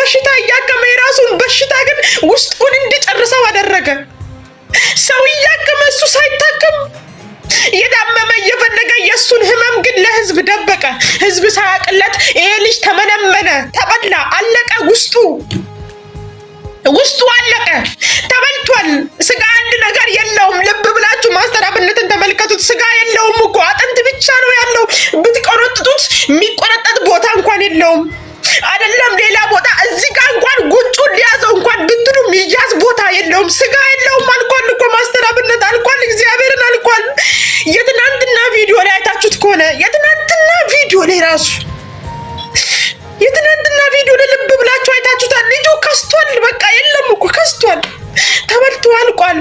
በሽታ እያከመ የራሱን በሽታ ግን ውስጡን እንዲጨርሰው አደረገ። ሰው እያከመ እሱ ሳይታከም የታመመ እየፈለገ የእሱን ህመም ግን ለህዝብ ደበቀ። ህዝብ ሳያቅለት ይሄ ልጅ ተመነመነ፣ ተበላ፣ አለቀ። ውስጡ አለቀ፣ ተበልቷል። ስጋ አንድ ነገር የለውም። ልብ ብላችሁ ማስተር አብነትን ተመልከቱት። ስጋ የለውም እኮ አጥንት ብቻ ነው ያለው። ብትቆረጥጡት የሚቆረጠጥ ቦታ እንኳን የለውም። አይደለም ሌላ ቦታ እዚህ ጋር እንኳን ጉንጩን ሊያዘው እንኳን ብትሉ ሚያዝ ቦታ የለውም። ስጋ የለውም። አልኳል እኮ ማስተር አብነት አልኳል። እግዚአብሔርን አልኳል። የትናንትና ቪዲዮ ላይ አይታችሁት ከሆነ የትናንትና ቪዲዮ ላይ ራሱ የትናንትና ቪዲዮ ላይ ልብ ብላችሁ አይታችሁታል። ልጁ ከስቷል። በቃ የለም እኮ ከስቷል፣ ተበልቶ አልቋል፣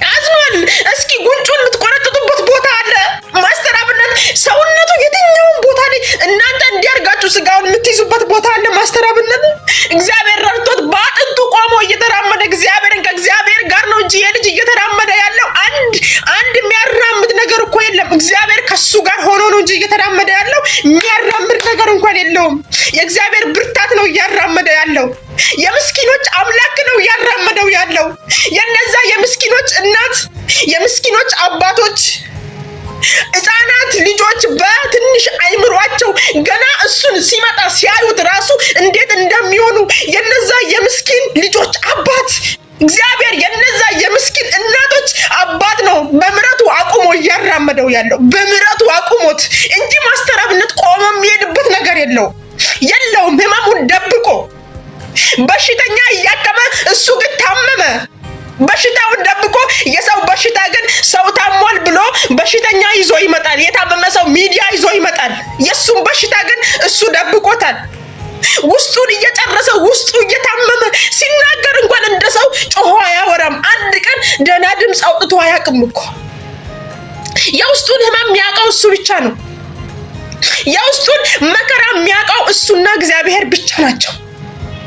አዝኗል። እስኪ ጉንጩን የምትቆረጥጡበት ቦታ አለ ማስተር አብነት? ሰውነቱ የትኛውን ቦታ ላይ እናንተ እንዲያርጋችሁ ስጋውን የምትይዙበት ቦታ አለ ማስተር አብነት? እግዚአብሔር ረድቶት በአጥንቱ ቆሞ እየተራመደ እግዚአብሔርን ከእግዚአብሔር ጋር ነው እንጂ የልጅ እየተራመደ ያለው አንድ የሚያራምድ ነገር እኮ የለም። እግዚአብሔር ከሱ ጋር ሆኖ ነው እንጂ እየተራመደ ያለው የሚያራምድ ነገር እንኳን የለውም። የእግዚአብሔር ብርታት ነው እያራመደ ያለው። የምስኪኖች አምላክ ነው እያራመደው ያለው። የነዛ የምስኪኖች እናት፣ የምስኪኖች አባቶች፣ ህፃናት ልጆች በትንሽ አይምሯቸው ገና እሱን ሲመጣ ሲያዩት ራሱ እንዴት እንደሚሆኑ የነዛ የምስኪን ልጆች አባት እግዚአብሔር የነዛ የምስኪን እናቶች አባት ነው በምሕረቱ አቁሞ እያራመደው ያለው። በምሕረቱ አቁሞት እንጂ ማስተር አብነት ቆሞ የሚሄድበት ነገር የለውም። ህመሙን ደብቆ በሽተኛ እያከመ እሱ ግን ታመመ። በሽታውን ደብቆ የሰው በሽታ ግን ሰው ታሟል ብሎ በሽተኛ ይዞ ይመጣል። የታመመ ሰው ሚዲያ ይዞ ይመጣል። የሱን በሽታ ግን እሱ ደብቆታል። ውስጡን እየጨረሰ ውስጡ እየታመመ ሲናገር እንኳን እንደ ሰው ጮሆ አያወራም። አንድ ቀን ደህና ድምፅ አውጥቶ አያውቅም እኮ። የውስጡን ህመም የሚያውቀው እሱ ብቻ ነው። የውስጡን መከራ የሚያውቀው እሱና እግዚአብሔር ብቻ ናቸው።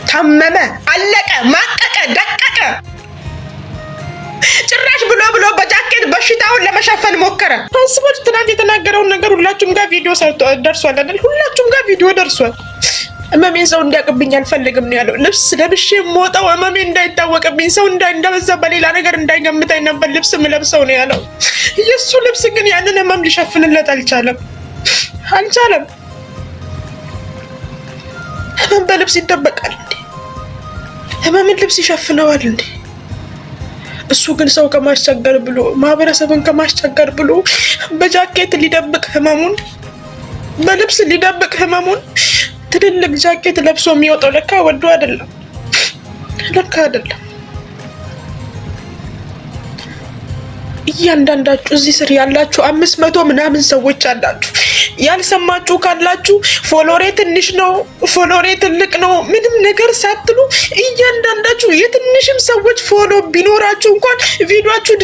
ታመመ፣ አለቀ፣ ማቀቀ፣ ደቀቀ። ጭራሽ ብሎ በጃኬት በሽታውን ለመሸፈን ሞከረ። አስቦት ትናንት የተናገረውን ነገር ሁላችሁም ጋር ቪዲዮ ደርሷል አይደል? ሁላችሁም ጋር ቪዲዮ ደርሷል። እመሜን ሰው እንዲያውቅብኝ አልፈልግም ነው ያለው። ልብስ ለብሼ የምወጣው እመሜ እንዳይታወቅብኝ፣ ሰው እንደበዛ በሌላ ነገር እንዳይገምተኝ ነበር ልብስ የምለብሰው ነው ያለው። የእሱ ልብስ ግን ያንን እመም ሊሸፍንለት አልቻለም። ህመም በልብስ ይደበቃል እንዴ? ህመምን ልብስ ይሸፍነዋል እንዴ? እሱ ግን ሰው ከማስቸገር ብሎ ማህበረሰብን ከማስቸገር ብሎ በጃኬት ሊደብቅ ህመሙን፣ በልብስ ሊደብቅ ህመሙን ትልልቅ ጃኬት ለብሶ የሚወጣው ለካ ወዶ አይደለም። እያንዳንዳችሁ እዚህ ስር ያላችሁ 500 ምናምን ሰዎች አላችሁ። ያልሰማችሁ ካላችሁ ፎሎሬ ትንሽ ነው፣ ፎሎሬ ትልቅ ነው፣ ምንም ነገር ሳትሉ እያንዳንዳችሁ የትንሽም ሰዎች ፎሎ ቢኖራችሁ እንኳን ቪዲዮአችሁ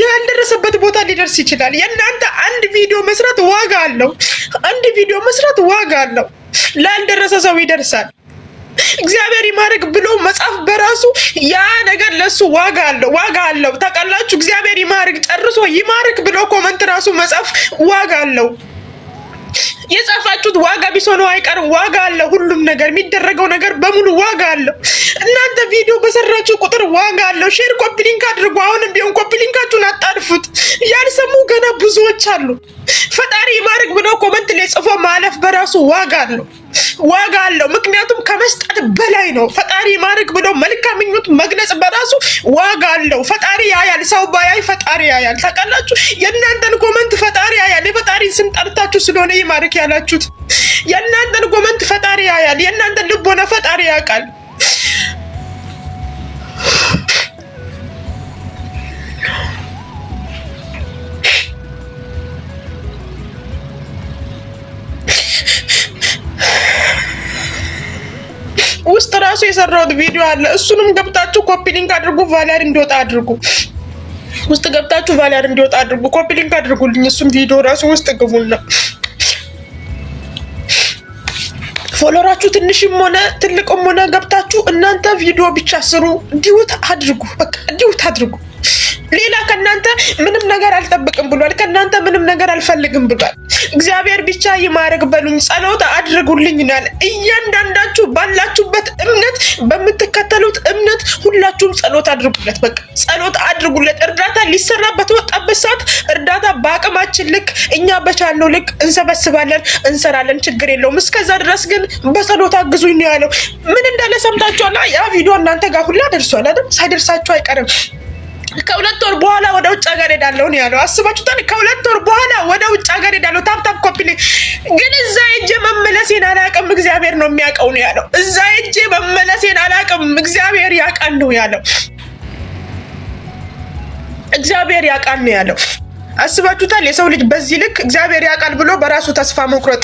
ያልደረሰበት ቦታ ሊደርስ ይችላል። የእናንተ አንድ ቪዲዮ መስራት ዋጋ አለው። አንድ ቪዲዮ መስራት ዋጋ አለው። ላልደረሰ ሰው ይደርሳል። እግዚአብሔር ይማርክ ብሎ መጻፍ በራሱ ያ ነገር ለሱ ዋጋ አለው። ታውቃላችሁ? እግዚአብሔር ይማርክ ጨርሶ ይማርክ ብሎ ኮመንት ራሱ መጻፍ ዋጋ አለው። የጻፋችሁት ዋጋ ቢስ ሆኖ አይቀርም። ዋጋ አለው። ሁሉም ነገር የሚደረገው ነገር በሙሉ ዋጋ አለው። እናንተ ቪዲዮ በሰራችሁ ቁጥር ዋጋ አለው። ሼር፣ ኮፒ ሊንክ አድርጉ። አሁንም ቢሆን ኮፒ ሊንካችሁን አጣድፉት። ያልሰሙ ገና ብዙዎች አሉ። ፈጣሪ ይማርክ ብሎ ኮመንት ላይ ጽፎ ማለፍ በራሱ ዋጋ አለው። ምክንያቱም ከመስጠት በላይ ነው። ፈጣሪ ይማርክ ብሎ መልካም ምኞት መግለጽ በራሱ ዋጋ አለው። ፈጣሪ ያያል። ሰው ባያይ ፈጣሪ ያያል። ታውቃላችሁ? የእናንተን ኮመንት ፈጣሪ ያያል። የፈጣሪን ስም ጠርታችሁ ስለሆነ ይማርክ ያላችሁት የእናንተን ኮመንት ፈጣሪ ያያል። የእናንተን ልቦና ፈጣሪ ያውቃል። ውስጥ ራሱ የሰራሁት ቪዲዮ አለ። እሱንም ገብታችሁ ኮፒ ሊንክ አድርጉ፣ ቫሊያር እንዲወጣ አድርጉ። ውስጥ ገብታችሁ ቫሊያር እንዲወጣ አድርጉ። ኮፒ ሊንክ አድርጉልኝ። እሱም ቪዲዮ ራሱ ውስጥ ግቡና ፎሎራችሁ ትንሽም ሆነ ትልቅም ሆነ ገብታችሁ እናንተ ቪዲዮ ብቻ ስሩ። ዲዩት አድርጉ። በቃ ዲዩት አድርጉ። ሌላ ከናንተ ምንም ነገር አልጠብቅም ብሏል። ከናንተ ምንም ነገር አልፈልግም ብሏል። እግዚአብሔር ብቻ ይማረክ በሉኝ፣ ጸሎት አድርጉልኝ ናል። እያንዳንዳችሁ ባላችሁበት እምነት፣ በምትከተሉት እምነት ሁላችሁም ጸሎት አድርጉለት። በቃ ጸሎት አድርጉለት። እርዳታ ሊሰራበት ወጣበት ሰዓት እርዳታ በአቅማችን ልክ እኛ በቻልነው ልክ እንሰበስባለን፣ እንሰራለን። ችግር የለውም። እስከዛ ድረስ ግን በጸሎት አግዙኝ ነው ያለው። ምን እንዳለ ሰምታችኋል? ያ ቪዲዮ እናንተ ጋር ሁላ ደርሷል አይደል? ሳይደርሳችሁ አይቀርም። ከ2 ወር በኋላ ወደ ውጭ ሀገር ሄዳለሁ ነው ያለው። አስባችሁታል? ከ2 ወር በኋላ ወደ ውጭ ሀገር ሄዳለሁ። ታፕታፕ ኮፒ ግን እዛ ሄጄ መመለሴን አላውቅም፣ እግዚአብሔር ነው የሚያውቀው ነው ያለው። እዛ ሄጄ መመለሴን አላውቅም፣ እግዚአብሔር ያውቃል ነው ያለው። እግዚአብሔር ያውቃል ነው ያለው። አስባችሁታል? የሰው ልጅ በዚህ ልክ እግዚአብሔር ያውቃል ብሎ በራሱ ተስፋ መቁረጥ።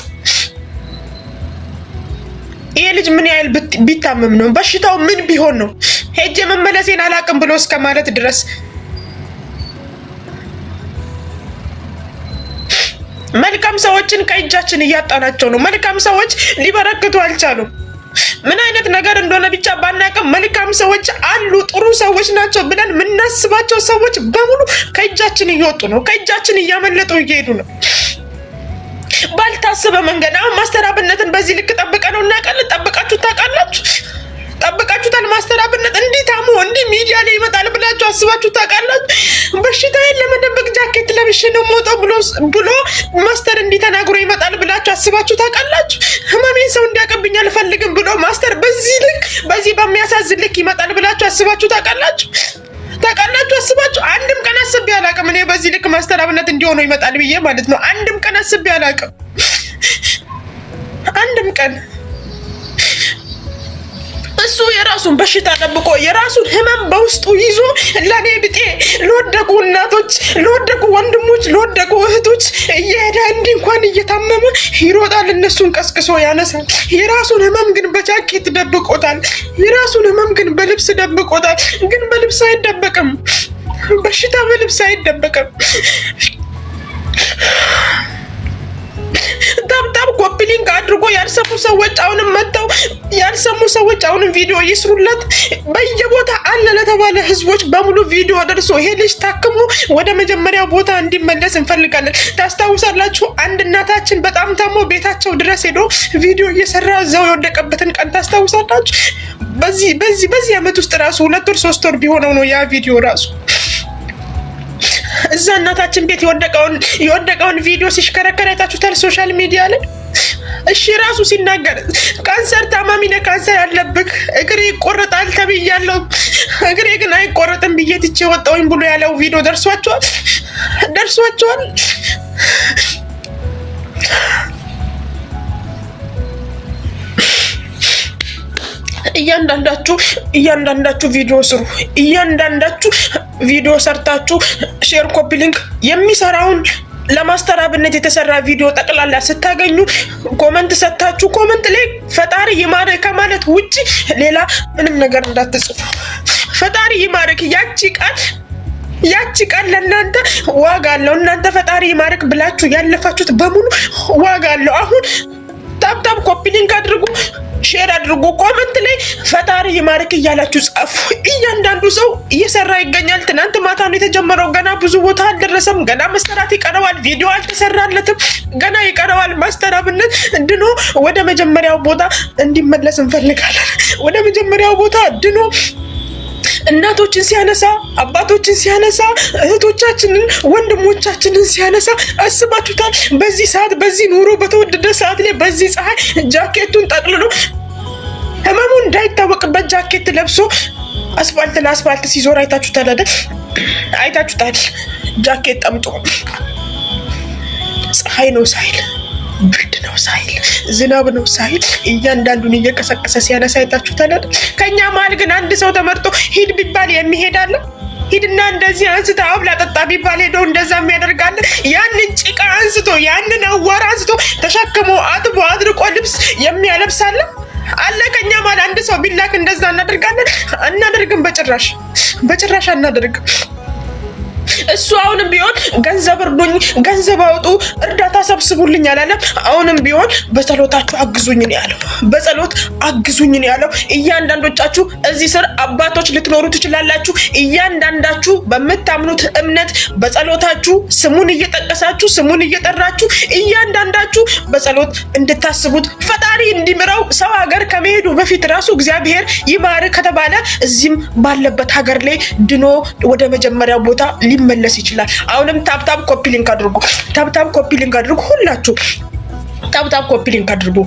ይሄ ልጅ ምን ያህል ቢታመም ነው? በሽታው ምን ቢሆን ነው ሄጄ መመለሴን አላውቅም ብሎ እስከ ማለት ድረስ? መልካም ሰዎችን ከእጃችን እያጣናቸው ነው። መልካም ሰዎች ሊበረክቱ አልቻሉም። ምን አይነት ነገር እንደሆነ ብቻ ባናውቅም መልካም ሰዎች አሉ፣ ጥሩ ሰዎች ናቸው ብለን የምናስባቸው ሰዎች በሙሉ ከእጃችን እየወጡ ነው። ከእጃችን እያመለጡ እየሄዱ ነው ባልታሰበ መንገድ። አሁን ማስተር አብነትን በዚህ ልክ ጠብቀ ነው እናውቃለን። ጠብቃችሁ ታውቃላችሁ? ጠብቃችሁታል? ማስተር አብነት እንዲህ ታሞ እንዲህ ሚዲያ ላይ ይመጣል ብላችሁ አስባችሁ ታውቃላችሁ? በሽታዬን ለመደበቅ ጃኬት ለብሼ ነው የምወጣው ብሎ ማስተር እንዲህ ተናግሮ ይመጣል ብላችሁ አስባችሁ ታውቃላችሁ? ህመሜን ሰው እንዲያቀብኝ አልፈልግም ብሎ ማስተር በዚህ ልክ በዚህ በሚያሳዝን ልክ ይመጣል ብላችሁ አስባችሁ ታውቃላችሁ? ታውቃላችሁ? አስባችሁ? አንድም ቀን አስቤ አላውቅም እኔ በዚህ ልክ ማስተር አብነት እንዲሆኑ ይመጣል ብዬ ማለት ነው። አንድም ቀን አስቤ አላውቅም። አንድም ቀን እሱ የራሱን በሽታ ጠብቆ የራሱን ህመም በውስጡ ይዞ ለኔ ብጤ ለወደቁ እናቶች፣ ለወደቁ ወንድሞች፣ ለወደቁ እህቶች እየሄደ እንዲህ እንኳን እየታመመ ይሮጣል። እነሱን ቀስቅሶ ያነሳል። የራሱን ህመም ግን በጃኬት ደብቆታል። የራሱን ህመም ግን በልብስ ደብቆታል። ግን በልብስ አይደበቅም። በሽታ በልብስ አይደበቅም። ታብታብ ኮፒ ሊንክ አድርጎ ያልሰሙ ሰዎች አሁንም መጥተው ያልሰሙ ሰዎች አሁንም ቪዲዮ ይስሩለት። በየቦታ አለ ለተባለ ህዝቦች በሙሉ ቪዲዮ ደርሶ ይሄ ልጅ ታክሞ ወደ መጀመሪያው ቦታ እንዲመለስ እንፈልጋለን። ታስታውሳላችሁ? አንድ እናታችን በጣም ታሞ ቤታቸው ድረስ ሄዶ ቪዲዮ እየሰራ እዛው የወደቀበትን ቀን ታስታውሳላችሁ? በዚህ አመት ውስጥ ራሱ 2 ወር 3 ወር ቢሆነው ነው ያ ቪዲዮ ራሱ እዛ እናታችን ቤት የወደቀውን ቪዲዮ ሲሽከረከር አይታችሁታል ሶሻል ሚዲያ ላይ። እሺ ራሱ ሲናገር ካንሰር ታማሚ ነህ፣ ካንሰር አለብህ፣ እግሬ ይቆረጣል ተብያለሁ፣ እግሬ ግን አይቆረጥም ብዬ ትቼ ወጣሁኝ ብሎ ያለው ቪዲዮ ደርሷቸዋል። እያንዳንዳችሁ ቪዲዮ ስሩ። እያንዳንዳችሁ ቪዲዮ ሰርታችሁ ሼር፣ ኮፒ ሊንክ የሚሰራውን ለማስተር አብነት የተሰራ ቪዲዮ ጠቅላላ ስታገኙ ኮመንት ሰጣችሁ ኮመንት ላይ ፈጣሪ ይማረክ ከማለት ውጪ ሌላ ምንም ነገር እንዳትጽፉ። ፈጣሪ ይማረክ ያቺ ቃል ለእናንተ ዋጋ አለው። እናንተ ፈጣሪ ይማረክ ብላችሁ ያለፋችሁት በሙሉ ዋጋ አለው። አሁን ታብታብ ኮፒ ሊንክ አድርጉ፣ ሼር አድርጉ፣ ኮመንት ላይ ፈጣሪ ይማረክ እያላችሁ ጻፉ። እያንዳንዱ ሰው እየሰራ ይገኛል። ትናንት ማታ ነው የተጀመረው። ገና ብዙ ቦታ አልደረሰም። ገና መሰራት ይቀረዋል። ቪዲዮ አልተሰራለትም። ገና ይቀረዋል። ማስተር አብነት ድኖ ወደ መጀመሪያው ቦታ እንዲመለስ እንፈልጋለን። ወደ መጀመሪያው ቦታ ድኖ እናቶችን ሲያነሳ፣ አባቶችን ሲያነሳ፣ እህቶቻችንን ወንድሞቻችንን ሲያነሳ አስባችሁታል? በዚህ ሰዓት በዚህ ኑሮ በተወደደ ሰዓት ላይ በዚህ ፀሐይ ጃኬቱን ጠቅልሎ ህመሙ እንዳይታወቅበት ጃኬት ለብሶ አስፋልት ለአስፋልት ሲዞር አይታችሁታል አይደል? አይታችሁታል? ጃኬት ጠምጦ ፀሐይ ነው ሳይል፣ ብርድ ነው ሳይል፣ ዝናብ ነው ሳይል እያንዳንዱን እየቀሰቀሰ ሲያነሳ አይታችሁታል አይደል? ከኛ መሀል ግን አንድ ሰው ተመርጦ ሂድ ቢባል የሚሄድ አለ? ሂድና እንደዚህ አንስቶ አብላ ጠጣ ቢባል ሄዶ እንደዛ የሚያደርጋለ? ያንን ጭቃ አንስቶ ያንን አዋራ አንስቶ ተሸክሞ አጥቦ አድርቆ ልብስ የሚያለብሳለ አለ? ከኛ መሀል አንድ ሰው ቢላክ እንደዛ እናደርጋለን? አናደርግም። በጭራሽ አናደርግም። እሱ አሁንም ቢሆን ገንዘብ እርዱኝ፣ ገንዘብ አውጡ፣ እርዳታ ሰብስቡልኝ አላለም። አሁንም ቢሆን በጸሎታችሁ አግዙኝ ነው ያለው። በጸሎት አግዙኝ ነው ያለው። እያንዳንዶቻችሁ እዚህ ስር አባቶች ልትኖሩ ትችላላችሁ። እያንዳንዳችሁ በምታምኑት እምነት በጸሎታችሁ ስሙን እየጠቀሳችሁ ስሙን እየጠራችሁ እያንዳንዳችሁ በጸሎት እንድታስቡት ፈጣሪ እንዲምረው ሰው ሀገር ከመሄዱ በፊት ራሱ እግዚአብሔር ይማር ከተባለ እዚህም ባለበት ሀገር ላይ ድኖ ወደ መጀመሪያው ቦታ ሊመለስ ይችላል። አሁንም ታፕታፕ ኮፒ ሊንክ አድርጉ። ታፕታፕ ኮፒ ሊንክ አድርጉ። ሁላችሁ ታፕታፕ ኮፒ ሊንክ አድርጉ።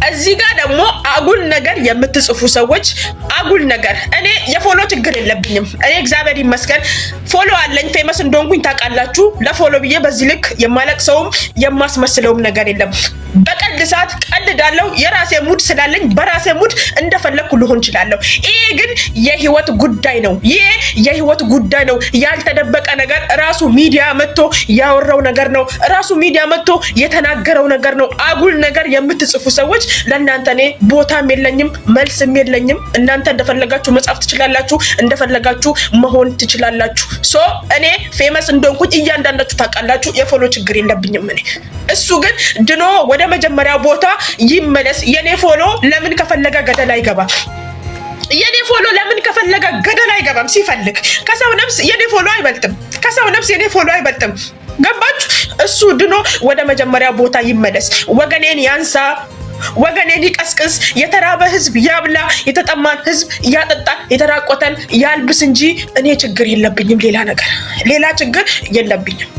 እዚህ ጋር ደግሞ አጉል ነገር የምትጽፉ ሰዎች አጉል ነገር፣ እኔ የፎሎ ችግር የለብኝም። እኔ እግዚአብሔር ይመስገን ፎሎ አለኝ። ፌመስ እንደሆንኩኝ ታውቃላችሁ። ለፎሎ ብዬ በዚህ ልክ የማለቅሰውም የማስመስለውም ነገር የለም። በቀልድ ሰዓት ቀልዳለሁ። የራሴ ሙድ ስላለኝ በራሴ ሙድ እንደፈለኩ ልሆን እችላለሁ። ይሄ ግን የህይወት ጉዳይ ነው። ይሄ የህይወት ጉዳይ ነው። ያልተደበቀ ነገር ራሱ ሚዲያ መጥቶ ያወራው ነገር ነው። ራሱ ሚዲያ መጥቶ የተናገረው ነገር ነው። አጉል ነገር የምትጽፉ ሰዎች ለእናንተ እኔ ቦታም የለኝም መልስም የለኝም። እናንተ እንደፈለጋችሁ መጻፍ ትችላላችሁ፣ እንደፈለጋችሁ መሆን ትችላላችሁ። ሶ እኔ ፌመስ እንደሆንኩኝ እያንዳንዳችሁ ታውቃላችሁ። የፎሎ ችግር የለብኝም እኔ። እሱ ግን ድኖ ወደ መጀመሪያ ቦታ ይመለስ። የኔ ፎሎ ለምን ከፈለገ ገደል አይገባም? የኔ ፎሎ ለምን ከፈለገ ገደል አይገባም? ሲፈልግ ከሰው ነፍስ የኔ ፎሎ አይበልጥም። ከሰው ነፍስ የኔ ፎሎ አይበልጥም። ገባችሁ? እሱ ድኖ ወደ መጀመሪያ ቦታ ይመለስ። ወገኔን ያንሳ፣ ወገኔን ይቀስቅስ። የተራበ ህዝብ ያብላ፣ የተጠማን ህዝብ ያጠጣ፣ የተራቆተን ያልብስ እንጂ እኔ ችግር የለብኝም። ሌላ ችግር የለብኝም።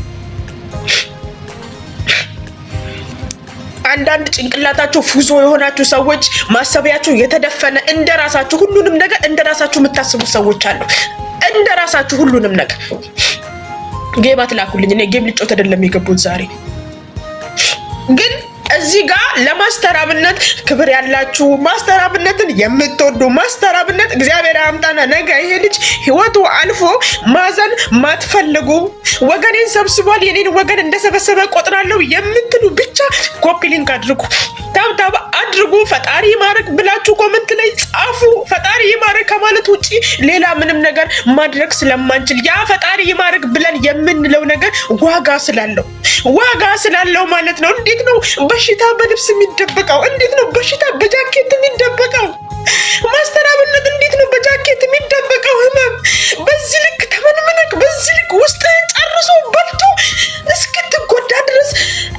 አንዳንድ ጭንቅላታችሁ ፉዞ የሆናችሁ ሰዎች ማሰቢያችሁ የተደፈነ እንደራሳችሁ ሁሉንም ነገር እንደራሳችሁ የምታስቡ ሰዎች አሉ። እንደራሳችሁ ሁሉንም ነገር ጌም አትላኩልኝ። እኔ ጌም ልጮት አይደለም የገቡት ዛሬ ግን እዚህ ጋር ለማስተር አብነት ክብር ያላችሁ ማስተር አብነትን የምትወዱ ማስተር አብነት እግዚአብሔር አምጣና ነገ ይሄ ልጅ ህይወቱ አልፎ ማዘን ማትፈልጉ ወገኔን ሰብስቧል የኔን ወገን እንደሰበሰበ ቆጥራለሁ የምትሉ ብቻ ኮፒ ሊንክ አድርጉ፣ ታብታብ አድርጉ። ፈጣሪ ይማረክ ብላችሁ ኮመንት ላይ ጻፉ። ፈጣሪ ይማረክ ከማለት ውጪ ሌላ ምንም ነገር ማድረግ ስለማንችል ያ ፈጣሪ ይማረክ ብለን የምንለው ነገር ዋጋ ስላለው ማለት ነው። እንዴት ነው በሽታ በልብስ የሚደበቀው? እንዴት ነው በሽታ በጃኬት የሚደበቀው? ማስተር አብነት እንዴት ነው በጃኬት የሚደበቀው? ህመም በዚህ ልክ ተመንምነክ በዚህ ልክ ውስጥ ጨርሶ በልቶ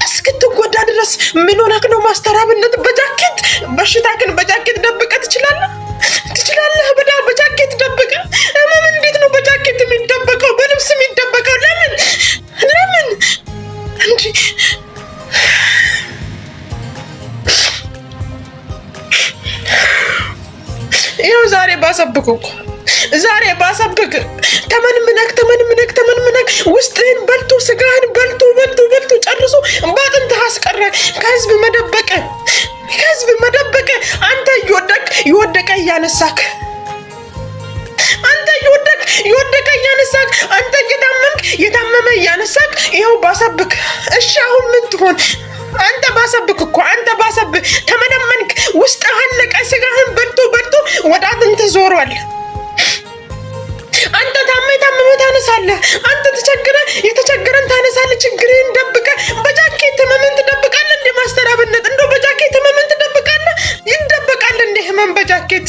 እስክትጎዳ ድረስ ምን ሆነክ ነው ማስተር አብነት በጃኬት? በሽታ ግን በጃኬት ደብቀ ትችላለህ? በጃኬት ደብቀ። ህመም እንዴት ነው በጃኬት የሚደበቀው? በልብስ የሚደበቀው ለምን እንጂ ይኸው ዛሬ ባሰብክ እኮ ተመንምነክ ውስጥህን በልቶ ስጋህን በልቶ ጨርሶ ባጥንትህ አስቀረ። ከህዝብ መደበቅ አንተ እየወደቀ እያነሳክ አንተ የታመመ እያነሳክ ይኸው ባሰብክ። እሺ አሁን ምን ትሆን? አንተ ባሰብክ እኮ ተመነመንክ። ውስጥ አለቀ። ስጋህን በልቶ ወደ አጥንት ዞሯል። አንተ የታመመ ታነሳለህ። አንተ የተቸገረን ታነሳለህ። ችግርህን ደብቀ በጃኬት ህመምን ትደብቃለህ እንደ ማስተር አብነት? እንደው በጃኬት ህመምን ትደብቃለህ? ይደበቃል እንደ ህመም በጃኬት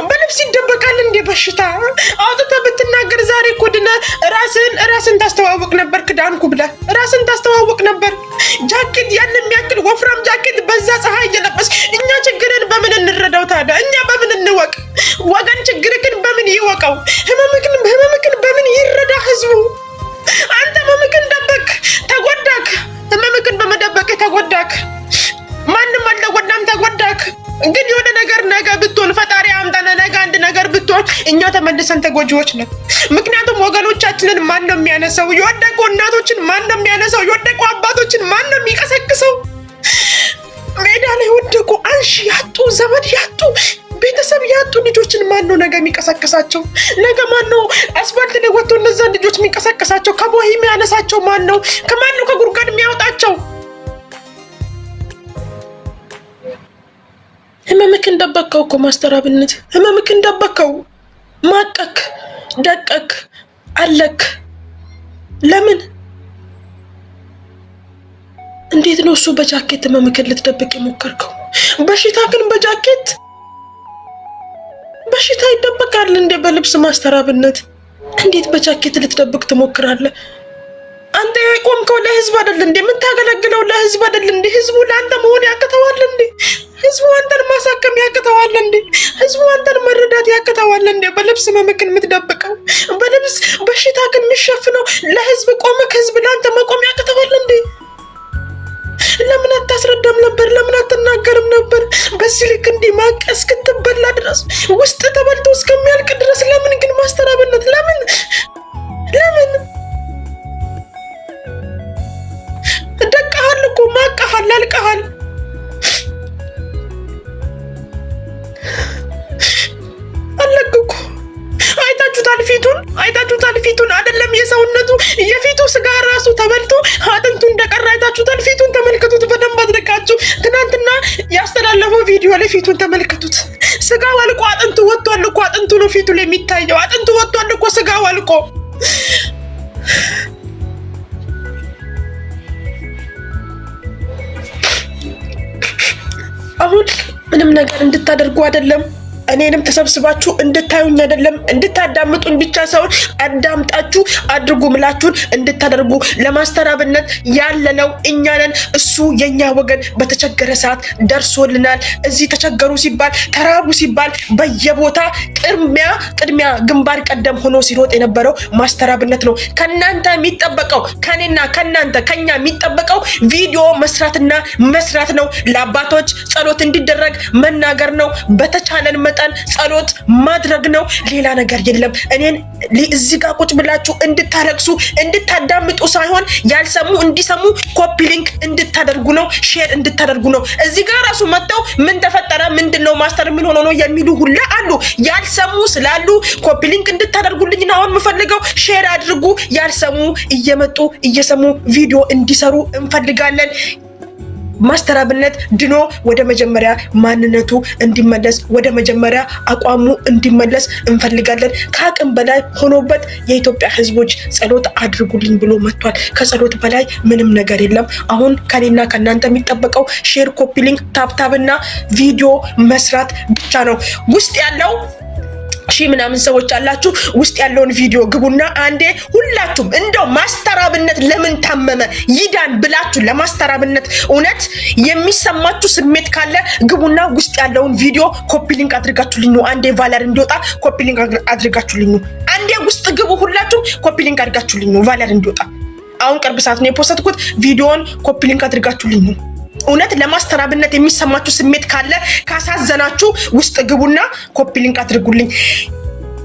በልብስ ይደበቃል እንደ በሽታ? አውጥተህ ብትናገር ዛሬ እኮ ድነህ ራስን ታስተዋውቅ ነበር። ክዳንኩ ብለህ ራስን ታስተዋውቅ ነበር። ጃኬት ያን የሚያክል ወፍራም ጃኬት በዛ ፀሐይ እየለበስክ እኛ ችግርን በምን እንረዳው ታዲያ? እኛ በምን እንወቅ? ወገን ችግርህን በምን ይወቀው? ህመምክን በምን ይረዳ ህዝቡ? አንተ ህመምክን ደበቅ፣ ተጎዳክ። ህመምክን በመደበቅ ተጎዳክ። ማንም አልተጎዳም፣ ተጎዳክ። ግን የሆነ ነገር ነገ ብትሆን ፈጣሪ አምጣና ነገ አንድ ነገር ብትሆን እኛ ተመልሰን ተጎጂዎች ነን። ምክንያቱም ወገኖቻችንን ማን ነው የሚያነሳው? የወደቁ እናቶችን ማን ነው የሚያነሳው? የወደቁ አባቶችን ማን ነው የሚቀሰቅሰው? ሜዳ ላይ ወደቁ አንሺ ያጡ ዘመድ ያጡ ቤተሰብ ያጡ ልጆችን ማን ነው ነገ የሚቀሰቅሳቸው? ነገ ማን ነው አስፋልት ላይ ወጥቶ እነዛን ልጆች የሚቀሰቅሳቸው? ከቦሂ የሚያነሳቸው ማን ነው? ከማን ነው ከጉድጓድ የሚያወጣቸው? ህመምክን ደበቀው እኮ ማስተር አብነት፣ ህመምክን ደበቀው። ማቀክ፣ ደቀክ፣ አለክ። ለምን እንዴት ነው እሱ በጃኬት ህመምክን ልትደብቅ የሞከርከው? በሽታ ግን በሽታ ይደበቃል እንዴ? በልብስ ማስተራብነት እንዴት በጃኬት ልትደብቅ ትሞክራለህ? አንተ የቆምከው ለህዝብ አይደል እንዴ? የምታገለግለው ለህዝብ አይደል እንዴ? ህዝቡ ለአንተ መሆን ያቅተዋል እንዴ? ህዝቡ አንተን ማሳከም ያቅተዋል እንዴ? ህዝቡ አንተን መረዳት ያቅተዋል እንዴ? በልብስ ህመምክን የምትደብቀው በልብስ በሽታ ግን የምትሸፍነው ለህዝብ ቆመህ ህዝብ ለአንተ መቆም ያቅተዋል እንዴ? ለምን አታስረዳም ነበር? ለምን አትናገርም ነበር? በዚህ ልክ እንዲህ ማቀስ እስክትበላ ድረስ ውስጥ ተበልቶ እስከሚያልቅ ድረስ ለምን ግን ማስተራብነት? ለምን ደቀሃል እኮ ማቀሃል፣ አልቀሃል። አለቅኩ። አይታችሁታል ፊቱን አይደለም የሰውነቱ የፊቱ ስጋ ራሱ ተበልቶ አጥንቱ እንደቀረ አይታችሁታል። ፊቱን ተመልከቱት በደንብ አድርጋችሁ። ትናንትና ያስተላለፈው ቪዲዮ ላይ ፊቱን ተመልከቱት። ስጋው አልቆ አጥንቱ ወጥቷል እኮ። አጥንቱ ነው ፊቱ ላይ የሚታየው። አጥንቱ ወጥቷል እኮ ስጋው አልቆ። አሁን ምንም ነገር እንድታደርጉ አይደለም እኔንም ተሰብስባችሁ እንድታዩኝ አይደለም እንድታዳምጡኝ ብቻ ሳይሆን አዳምጣችሁ አድርጉ ምላችሁን እንድታደርጉ ለማስተራብነት ያለነው እኛ ነን። እሱ የኛ ወገን በተቸገረ ሰዓት ደርሶልናል። እዚህ ተቸገሩ ሲባል ተራቡ ሲባል በየቦታ ቅድሚያ ግንባር ቀደም ሆኖ ሲሮጥ የነበረው ማስተራብነት ነው። ከናንተ የሚጠበቀው ከኛ የሚጠበቀው ቪዲዮ መስራት ነው። ለአባቶች ጸሎት እንዲደረግ መናገር ነው። በተቻለን ጸሎት ማድረግ ነው። ሌላ ነገር የለም። እኔን እዚህ ጋር ቁጭ ብላችሁ እንድታለቅሱ እንድታዳምጡ ሳይሆን ያልሰሙ እንዲሰሙ ኮፒ ሊንክ እንድታደርጉ ነው፣ ሼር እንድታደርጉ ነው። እዚህ ጋር ራሱ መጥተው ምን ተፈጠረ ምንድነው ማስተር ምን ሆኖ ነው የሚሉ ሁላ አሉ። ያልሰሙ ስላሉ ኮፒ ሊንክ እንድታደርጉልኝ ነው አሁን የምፈልገው። ሼር አድርጉ። ያልሰሙ እየመጡ እየሰሙ ቪዲዮ እንዲሰሩ እንፈልጋለን። ማስተራብነት ድኖ ወደ መጀመሪያ ማንነቱ እንዲመለስ ወደ መጀመሪያ አቋሙ እንዲመለስ እንፈልጋለን። ከአቅም በላይ ሆኖበት የኢትዮጵያ ሕዝቦች ጸሎት አድርጉልኝ ብሎ መጥቷል። ከጸሎት በላይ ምንም ነገር የለም። አሁን ከኔና ከናንተ የሚጠበቀው ሼር፣ ኮፒ ሊንክ፣ ታብታብና ቪዲዮ መስራት ብቻ ነው። ውስጥ ያለው ምናምን ሰዎች አላችሁ። ውስጥ ያለውን ቪዲዮ ግቡና አንዴ ሁላችሁም እንደው ማስተራብነት ለምን ታመመ ይዳን ብላችሁ ለማስተራብነት እውነት የሚሰማችሁ ስሜት ካለ ግቡና ውስጥ ያለውን ቪዲዮ ኮፒ ሊንክ አድርጋችሁልኝ ነው። አንዴ ቫለር እንዲወጣ ኮፒ ሊንክ አድርጋችሁልኝ ነው። አንዴ ውስጥ ግቡ ሁላችሁም ኮፒ ሊንክ አድርጋችሁልኝ ነው ቫለር እንዲወጣ። አሁን ቅርብ ሰዓት ነው የፖስተትኩት። ቪዲዮን ኮፒ ሊንክ አድርጋችሁልኝ ነው። እውነት ለማስተራብነት የሚሰማችሁ ስሜት ካለ ካሳዘናችሁ ውስጥ ግቡና ኮፒ ሊንክ አድርጉልኝ።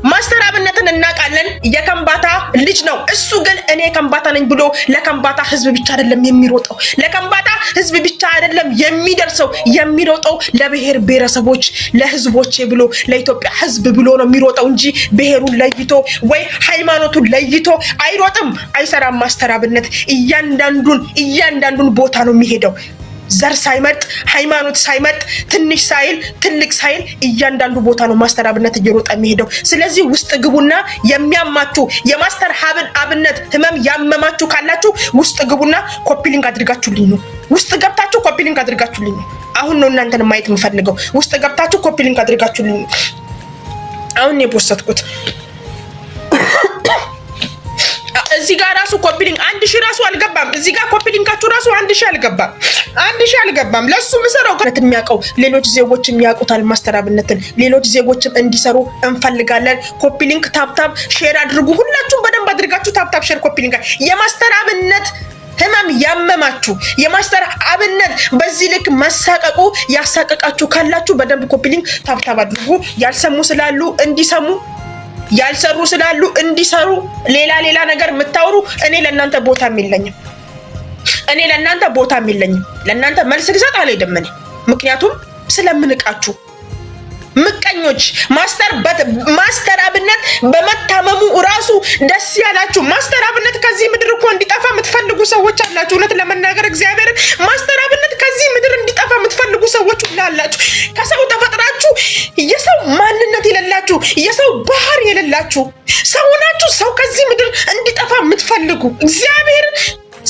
ማስተራብነትን እናውቃለን። የከምባታ ልጅ ነው እሱ። ግን እኔ ከምባታ ነኝ ብሎ ለከምባታ ህዝብ ብቻ አይደለም የሚሮጠው። ለከምባታ ህዝብ ብቻ አይደለም የሚደርሰው፣ የሚሮጠው ለብሔር ብሔረሰቦች ለህዝቦቼ ብሎ ለኢትዮጵያ ህዝብ ብሎ ነው የሚሮጠው እንጂ ብሔሩን ለይቶ ወይ ሃይማኖቱን ለይቶ አይሮጥም፣ አይሰራም። ማስተራብነት እያንዳንዱን ቦታ ነው የሚሄደው። ዘር ሳይመርጥ ሃይማኖት ሳይመርጥ ትንሽ ሳይል ትልቅ ሳይል እያንዳንዱ ቦታ ነው ማስተራብነት እየሮጠ የሚሄደው። ስለዚህ ውስጥ ግቡና የሚያማችሁ የማስተር አብነት ህመም ያመማችሁ ካላችሁ ውስጥ ግቡና ኮፒ ሊንክ አድርጋችሁልኝ ነው። ውስጥ ገብታችሁ ኮፒ ሊንክ አድርጋችሁልኝ ነው። አሁን ነው እናንተን ማየት የምፈልገው። ውስጥ ገብታችሁ ኮፒ ሊንክ አድርጋችሁልኝ ነው። አሁን ነው የፖስተትኩት። እዚህ ጋር ራሱ ኮፒ ሊንክ 1000 ራሱ አልገባም። እዚህ ጋር ኮፒ ሊንካችሁ ራሱ 1000 አልገባም። ለሱ ምሰራው ከነትን የሚያውቀው ሌሎች ዜጎችም ያውቁታል። ማስተራብነትን ሌሎች ዜጎችም እንዲሰሩ እንፈልጋለን። ኮፒ ሊንክ ታብታብ ሼር አድርጉ። ሁላችሁም በደንብ አድርጋችሁ ታብታብ ሼር ኮፒ ሊንክ የማስተራብነት ህመም ያመማችሁ የማስተራብነት በዚህ ልክ መሳቀቁ ያሳቀቃችሁ ካላችሁ በደንብ ኮፒ ሊንክ ታብታብ አድርጉ። ያልሰሙ ስላሉ እንዲሰሙ ያልሰሩ ስላሉ እንዲሰሩ። ሌላ ነገር የምታወሩ እኔ ለእናንተ ቦታም የለኝም። ለእናንተ መልስ ልሰጥ አልሄድም እኔ። ምክንያቱም ስለምንቃችሁ ምቀኞች። ማስተራብነት በመታመሙ ራሱ ደስ ያላችሁ። ማስተራብነት ከዚህ ምድር እኮ እንዲጠፋ የምትፈልጉ ሰዎች አላችሁ። እውነት ለመናገር እግዚአብሔርን ማስተራብነት ከዚህ ምድር እንዲጠፋ የምትፈልጉ ሰዎች ሁሉ አላችሁ። ከሰው ተፈጥራ ሰውናችሁ የሰው ማንነት የሌላችሁ የሰው ባህር የሌላችሁ ሰውናችሁ ሰው ከዚህ ምድር እንዲጠፋ የምትፈልጉ እግዚአብሔር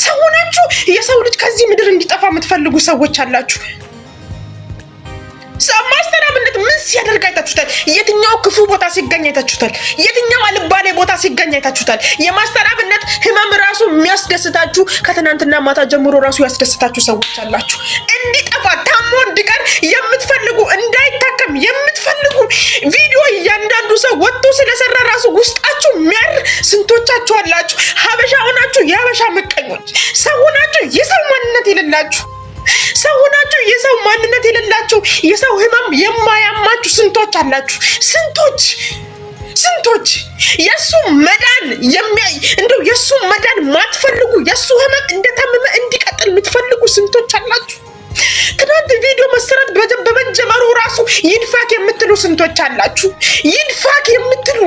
ሰውናችሁ የሰው ልጅ ከዚህ ምድር እንዲጠፋ የምትፈልጉ ሰዎች አላችሁ። ማስተር አብነት ምን ሲያደርግ አይታችሁታል? የትኛው ክፉ ቦታ ሲገኝ አይታችሁታል? የትኛው አልባሌ ቦታ ሲገኝ አይታችሁታል? የማስተር አብነት ህመም ራሱ የሚያስደስታችሁ ከትናንትና ማታ ጀምሮ ራሱ ያስደስታችሁ ሰዎች አላችሁ። እንዲጠፋ ታሞ እንዲቀር የምትፈልጉ እንዳይታከም የምትፈልጉ ቪዲዮ እያንዳንዱ ሰው ወጥቶ ስለሰራ ራሱ ውስጣችሁ የሚያር ስንቶቻችሁ አላችሁ? ሀበሻ ሆናችሁ የሀበሻ ምቀኞች፣ ሰው ሆናችሁ የሰው ማንነት የሌላችሁ ሰው ሆናችሁ የሰው ማንነት የሌላችሁ የሰው ህመም የማያማችሁ ስንቶች አላችሁ? ስንቶች የሱ መዳን እንደው የሱ መዳን ማትፈልጉ የሱ ህመም እንደታመመ እንዲቀጥል የምትፈልጉ ስንቶች አላችሁ? ትናንት ቪዲዮ መሰራት በመጀመሩ ራሱ ይድፋክ የምትሉ ስንቶች አላችሁ? ይድፋክ የምትሉ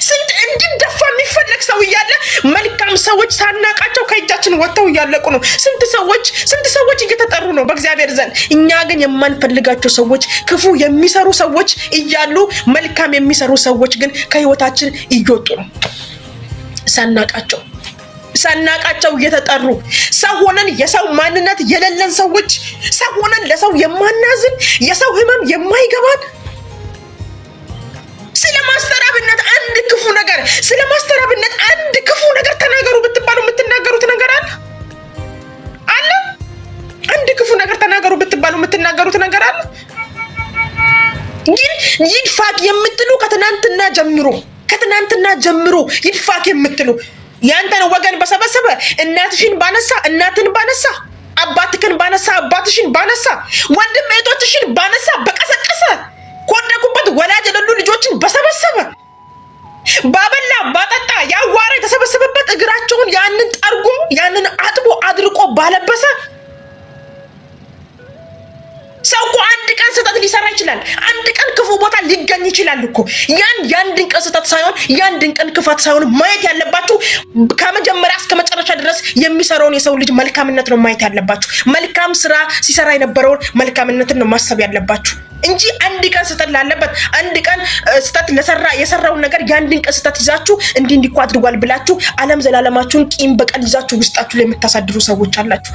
ስንት እንዲደፋ የሚፈለግ ሰው እያለ መልካም ሰዎች ሳናቃቸው ከእጃችን ወጥተው እያለቁ ነው። ስንት ሰዎች እየተጠሩ ነው በእግዚአብሔር ዘንድ። እኛ ግን የማንፈልጋቸው ሰዎች፣ ክፉ የሚሰሩ ሰዎች እያሉ መልካም የሚሰሩ ሰዎች ግን ከህይወታችን እየወጡ ነው። ሳናቃቸው እየተጠሩ ሰው ሆነን የሰው ማንነት የሌለን ሰዎች፣ ሰው ሆነን ለሰው የማናዝን የሰው ህመም የማይገባን ስለ ማስተር አብነት አንድ ክፉ ነገር ተናገሩ ብትባሉ የምትናገሩት ነገር አለ? አንድ ክፉ ነገር ተናገሩ ብትባሉ የምትናገሩት ነገር አለ? ግን ይድፋቅ የምትሉ ከትናንትና ጀምሮ ይድፋቅ የምትሉ ያንተን ወገን በሰበሰበ እናትሽን ባነሳ እናትን ባነሳ አባትክን ባነሳ አባትሽን ባነሳ ወንድም እህቶችሽን ባነሳ በቀሰቀሰ ኮደኩበት ወላጅ የሌሉ ልጆችን በሰበሰበ ባበላ ባጠጣ ያዋራ የተሰበሰበበት እግራቸውን ያንን ጠርጎ ያንን አጥቦ አድርቆ ባለበሰ ሰው እኮ አንድ ቀን ስህተት ሊሰራ ይችላል። አንድ ቀን ክፉ ቦታ ሊገኝ ይችላል እኮ። ያንድን ቀን ስህተት ሳይሆን ያንድን ቀን ክፋት ሳይሆን ማየት ያለባችሁ ከመጀመሪያ እስከ መጨረሻ ድረስ የሚሰራውን የሰው ልጅ መልካምነት ነው ማየት ያለባችሁ። መልካም ስራ ሲሰራ የነበረውን መልካምነትን ነው ማሰብ ያለባችሁ እንጂ አንድ ቀን ስህተት ላለበት አንድ ቀን ስህተት የሰራውን ነገር ያንድን ቀን ስህተት ይዛችሁ እንዲህ እኮ አድርጓል ብላችሁ ዓለም ዘላለማችሁን ቂም በቀል ይዛችሁ ውስጣችሁ ላይ የምታሳድሩ ሰዎች አላችሁ።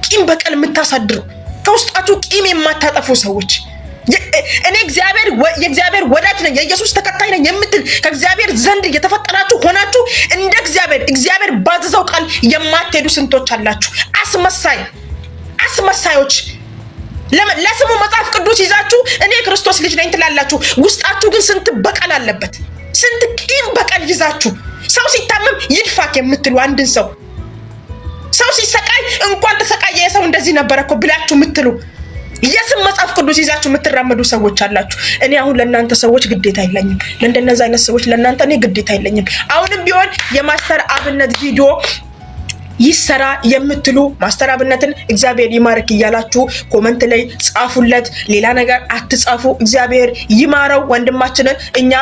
ቂም በቀል የምታሳድሩ ከውስጣችሁ ቂም የማታጠፉ ሰዎች እኔ የእግዚአብሔር ወዳጅ ነኝ የኢየሱስ ተከታይ ነኝ የምትል ከእግዚአብሔር ዘንድ የተፈጠራችሁ ሆናችሁ እንደ እግዚአብሔር ባዘዘው ቃል የማትሄዱ ስንቶች አላችሁ? አስመሳዮች ለስሙ መጽሐፍ ቅዱስ ይዛችሁ እኔ ክርስቶስ ልጅ ነኝ ትላላችሁ። ውስጣችሁ ግን ስንት በቀል አለበት። ስንት ቂም በቀል ይዛችሁ ሰው ሲታመም ይድፋክ የምትሉ አንድን ሰው ሲሰቃይ እንኳን ተሰቃየ ሰው እንደዚህ ነበር እኮ ብላችሁ የምትሉ የስም መጽሐፍ ቅዱስ ይዛችሁ የምትራመዱ ሰዎች አላችሁ። እኔ አሁን ለእናንተ ሰዎች ግዴታ የለኝም። ለእንደነዛ አይነት ሰዎች ለእናንተ እኔ ግዴታ የለኝም። አሁንም ቢሆን የማስተር አብነት ቪዲዮ ይሰራ የምትሉ ማስተር አብነትን እግዚአብሔር ይማርክ እያላችሁ ኮመንት ላይ ጻፉለት። ሌላ ነገር አትጻፉ። እግዚአብሔር ይማረው ወንድማችንን። እኛ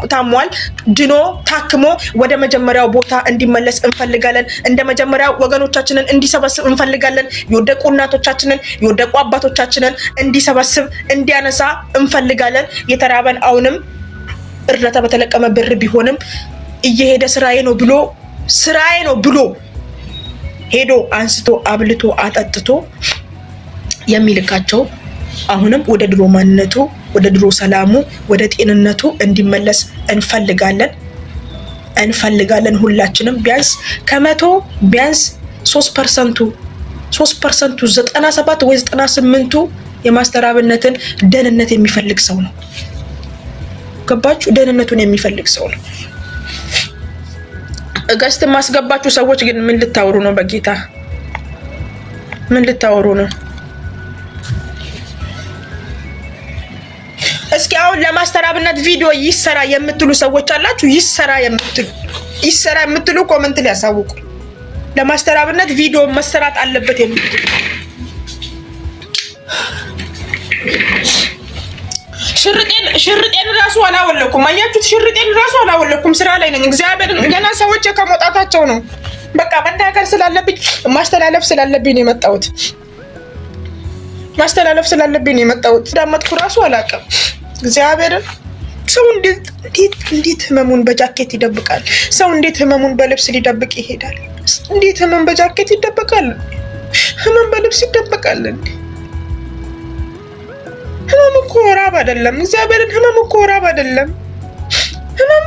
ታሟል ድኖ ታክሞ ወደ መጀመሪያው ቦታ እንዲመለስ እንፈልጋለን። እንደ መጀመሪያው ወገኖቻችንን እንዲሰበስብ እንፈልጋለን። የወደቁ እናቶቻችንን የወደቁ አባቶቻችንን እንዲሰበስብ እንዲያነሳ እንፈልጋለን። የተራበን አሁንም እርዳታ በተለቀመ ብር ቢሆንም እየሄደ ስራዬ ነው ብሎ ሄዶ አንስቶ አብልቶ አጠጥቶ የሚልካቸው አሁንም ወደ ድሮ ማንነቱ ወደ ድሮ ሰላሙ ወደ ጤንነቱ እንዲመለስ እንፈልጋለን። ሁላችንም ቢያንስ ከመቶ ቢያንስ 3% 97 ወይ 98ቱ የማስተር አብነትን ደህንነት የሚፈልግ ሰው ነው። ገባችሁ? ደህንነቱን የሚፈልግ ሰው ነው። ገስት ማስገባችሁ ሰዎች ግን ምን ልታወሩ ነው? በጌታ ምን ልታወሩ ነው? እስኪ አሁን ለማስተር አብነት ቪዲዮ ይሰራ የምትሉ ሰዎች አላችሁ። ይሰራ የምትሉ ኮመንት ላይ ያሳውቁ። ለማስተር አብነት ቪዲዮ መሰራት አለበት የምትሉ ሽርጤን ራሱ አላወለኩም። አያችሁት? ሽርጤን ራሱ አላወለኩም። ስራ ላይ ነኝ። እግዚአብሔር ገና ሰዎች ከመውጣታቸው ነው። በቃ መናገር ስላለብኝ ማስተላለፍ ስላለብኝ ነው የመጣሁት። ማስተላለፍ ስላለብኝ ነው የመጣሁት። ዳመጥኩ ራሱ አላውቅም። እግዚአብሔርን ሰው እንዴት ህመሙን በጃኬት ይደብቃል? ሰው እንዴት ህመሙን በልብስ ሊደብቅ ይሄዳል? እንዴት ህመም በጃኬት ይደበቃል? ህመም በልብስ ይደበቃል እንዴ? ህመም እኮ ራብ አይደለም። እግዚአብሔርን ህመም እኮ ራብ አይደለም። ህመም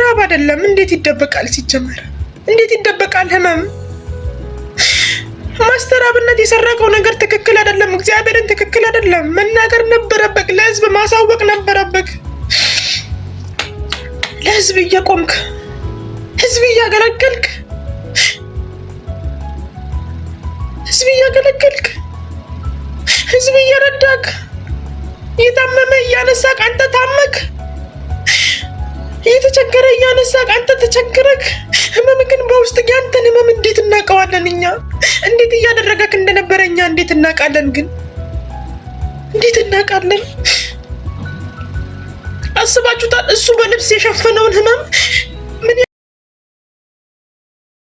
ራብ አይደለም። እንዴት ይደበቃል? ሲጀመር እንዴት ይደበቃል ህመም? ማስተር አብነት የሰራቀው ነገር ትክክል አይደለም። እግዚአብሔርን ትክክል አይደለም። መናገር ነበረብክ። ለህዝብ ማሳወቅ ነበረብክ። ለህዝብ እየቆምክ ህዝብ እያገለገልክ ህዝብ እየረዳክ እየታመመ እያነሳክ አንተ ታመክ፣ እየተቸገረ እያነሳክ አንተ ተቸግረክ። ህመም ግን በውስጥ ያንተን ህመም እንዴት እናውቀዋለን? እኛ እንዴት እያደረገክ እንደነበረ እኛ እንዴት እናውቃለን? ግን እንዴት እናውቃለን? አስባችሁታል? እሱ በልብስ የሸፈነውን ህመም